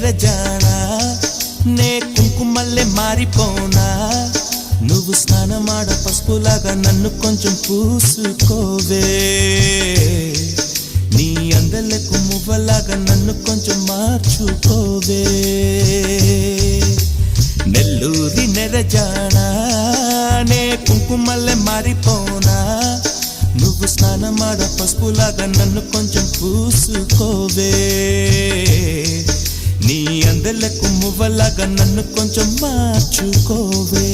నెరజానా నే కుంకుమల్లే మారిపోనా నువ్వు స్నానమాడ పసుపులాగా నన్ను కొంచెం పూసుకోవే నీ అందలకు మువ్వలాగా నన్ను కొంచెం మార్చుకోవే నెల్లూరి నెరజానా నే కుంకుమల్లే మారిపోనా నువ్వు స్నానమాడ పసుపులాగా నన్ను కొంచెం పూసుకోవే నీ అందలకు మువ్వలాగా నన్ను కొంచెం మార్చుకోవే